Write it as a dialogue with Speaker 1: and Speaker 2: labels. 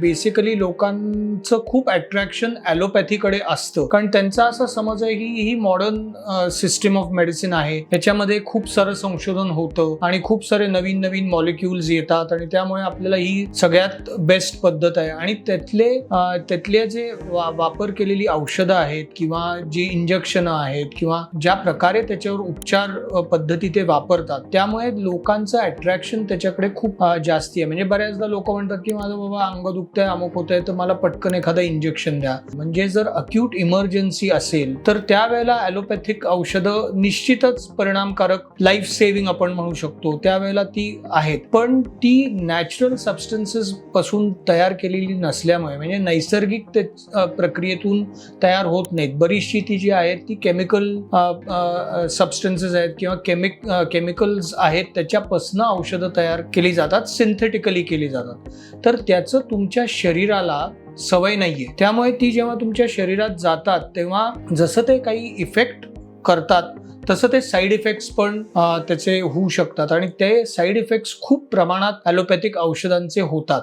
Speaker 1: Basically लोकांचं खूप attraction ॲलोपॅथीकडे असतं, कारण त्यांचा असा समज आहे की ही मॉडर्न सिस्टीम ऑफ मेडिसिन आहे, त्याच्यामध्ये खूप सारं संशोधन होतं आणि खूप सारे नवीन नवीन मॉलिक्युल्स येतात आणि त्यामुळे आपल्याला ही सगळ्यात बेस्ट पद्धत आहे. आणि त्यातले जे वापर केलेली औषधं आहेत किंवा जी इंजेक्शन आहेत किंवा ज्या प्रकारे त्याच्यावर उपचार पद्धती ते वापरतात, त्यामुळे लोकांचं अट्रॅक्शन त्याच्याकडे खूप जास्ती आहे. म्हणजे बऱ्याचदा लोक म्हणतात की माझं बाबा अंग दुखतंय, अमुक होतंय, तर मला पटकन एखादं इंजेक्शन द्या. म्हणजे जर अक्यूट इमर्जन्सी असेल तर त्यावेळेला ॲलोपॅथिक औषधं निश्चितच परिणामकारक, लाईफ सेव्हिंग आपण म्हणू शकतो, त्यावेळेला ती आहेत. पण ती नॅचरल सबस्टन्सेस पासून तयार केलेली नसल्यामुळे, म्हणजे नैसर्गिक प्रक्रियेतून तयार होत नाहीत. बरीचशी ती जी आहेत ती केमिकल सबस्टन्सेस आहेत किंवा केमिकल्स आहेत, त्याच्यापासून औषधं तयार केली जातात, सिंथेटिकली केली जातात. तर त्याचं तुमच्या शरीराला सवय नाहीये. त्यामुळे ती जेव्हा तुमच्या शरीरात जातात तेव्हा जसं ते काही इफेक्ट करतात तसं ते साईड इफेक्ट्स पण त्याचे होऊ शकतात आणि ते साईड इफेक्ट्स खूप प्रमाणात ॲलोपॅथिक औषधांचे होतात.